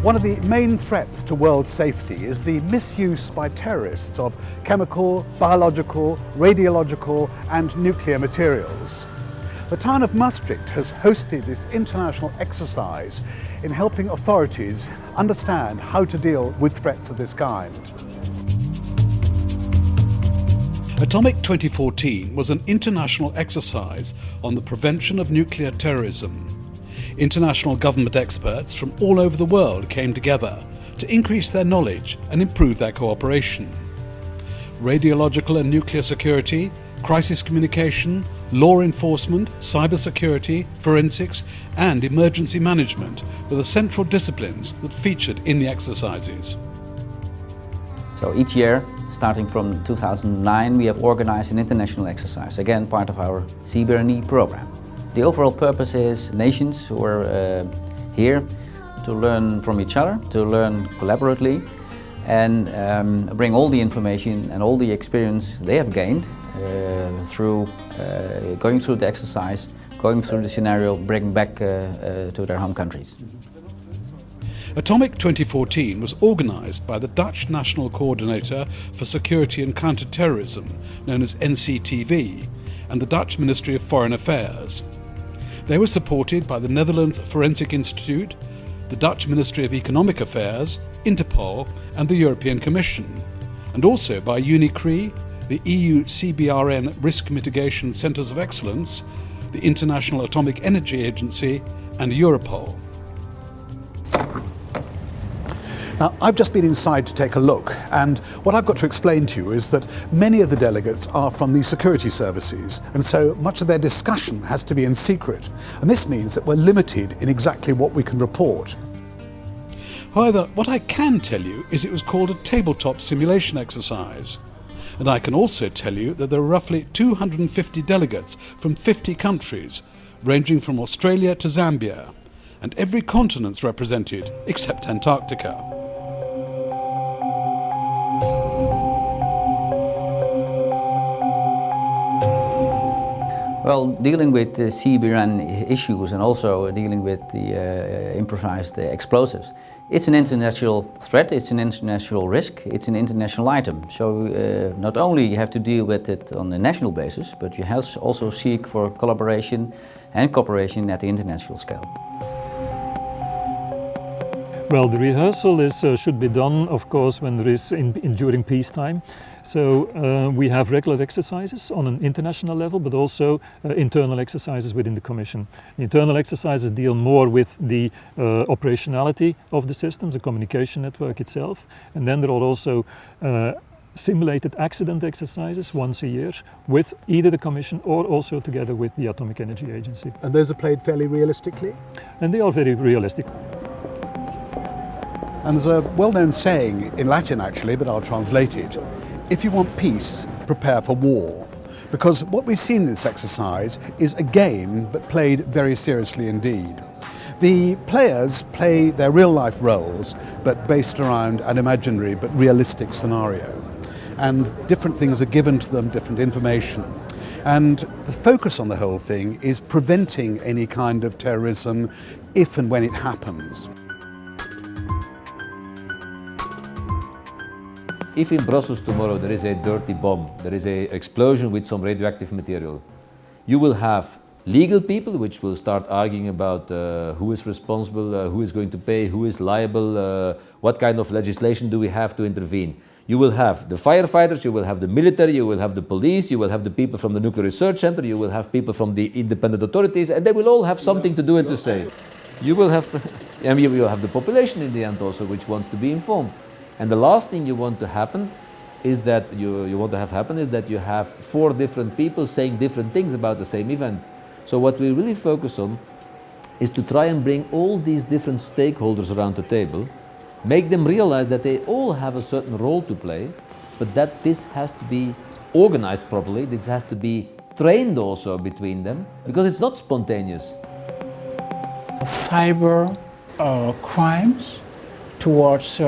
One of the main threats to world safety is the misuse by terrorists of chemical, biological, radiological and nuclear materials. The town of Maastricht has hosted this international exercise in helping authorities understand how to deal with threats of this kind. Atomic14 was an international exercise on the prevention of nuclear terrorism. International government experts from all over the world came together to increase their knowledge and improve their cooperation. Radiological and nuclear security, crisis communication, law enforcement, cybersecurity, forensics and emergency management were the central disciplines that featured in the exercises. So each year, starting from 2009, we have organized an international exercise, again part of our CBRNE program. The overall purpose is nations who are here to learn from each other, to learn collaboratively and bring all the information and all the experience they have gained through going through the exercise, going through the scenario, bring back to their home countries. Atomic14 was organised by the Dutch National Coordinator for Security and Counter-Terrorism, known as NCTV, and the Dutch Ministry of Foreign Affairs. They were supported by the Netherlands Forensic Institute, the Dutch Ministry of Economic Affairs, Interpol and the European Commission, and also by UNICRI, the EU CBRN Risk Mitigation Centres of Excellence, the International Atomic Energy Agency and Europol. Now, I've just been inside to take a look, and what I've got to explain to you is that many of the delegates are from the security services, and so much of their discussion has to be in secret. And this means that we're limited in exactly what we can report. However, what I can tell you is it was called a tabletop simulation exercise. And I can also tell you that there are roughly 250 delegates from 50 countries, ranging from Australia to Zambia, and every continent's represented except Antarctica. Well, dealing with the CBRN issues and also dealing with the improvised explosives, it's an international threat, it's an international risk, it's an international item. So not only you have to deal with it on a national basis, but you have to also seek for collaboration and cooperation at the international scale. Well, the rehearsal should be done, of course, when there is during peacetime. So we have regular exercises on an international level, but also internal exercises within the Commission. The internal exercises deal more with the operationality of the systems, the communication network itself, and then there are also simulated accident exercises once a year with either the Commission or also together with the Atomic Energy Agency. And those are played fairly realistically? And they are very realistic. And there's a well-known saying in Latin actually, but I'll translate it. If you want peace, prepare for war. Because what we've seen in this exercise is a game, but played very seriously indeed. The players play their real-life roles, but based around an imaginary but realistic scenario. And different things are given to them, different information. And the focus on the whole thing is preventing any kind of terrorism if and when it happens. If in Brussels tomorrow there is a dirty bomb, there is an explosion with some radioactive material, you will have legal people which will start arguing about who is responsible, who is going to pay, who is liable, what kind of legislation do we have to intervene. You will have the firefighters, you will have the military, you will have the police, you will have the people from the Nuclear Research Center, you will have people from the independent authorities, and they will all have something to do and to say. You will have, and you will have the population in the end also which wants to be informed. And the last thing you want to happen is that you have 4 different people saying different things about the same event. So what we really focus on is to try and bring all these different stakeholders around the table, make them realize that they all have a certain role to play, but that this has to be organized properly, this has to be trained also between them, because it's not spontaneous. Cyber crimes towards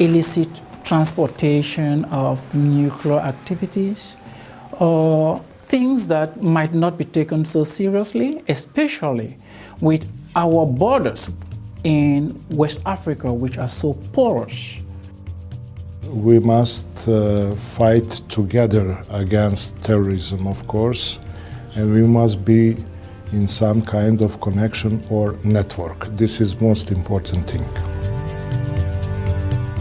illicit transportation of nuclear activities, or things that might not be taken so seriously, especially with our borders in West Africa, which are so porous. We must fight together against terrorism, of course, and we must be in some kind of connection or network. This is most important thing.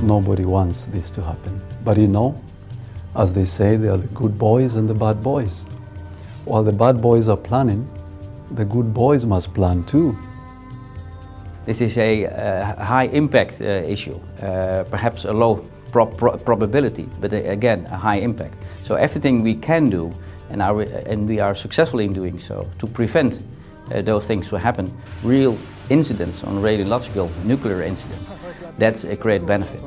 Nobody wants this to happen. But you know, as they say, there are the good boys and the bad boys. While the bad boys are planning, the good boys must plan too. This is a high impact issue, perhaps a low probability, but again, a high impact. So everything we can do, and we are successful in doing so, to prevent those things to happen, real incidents on radiological nuclear incidents, that's a great benefit.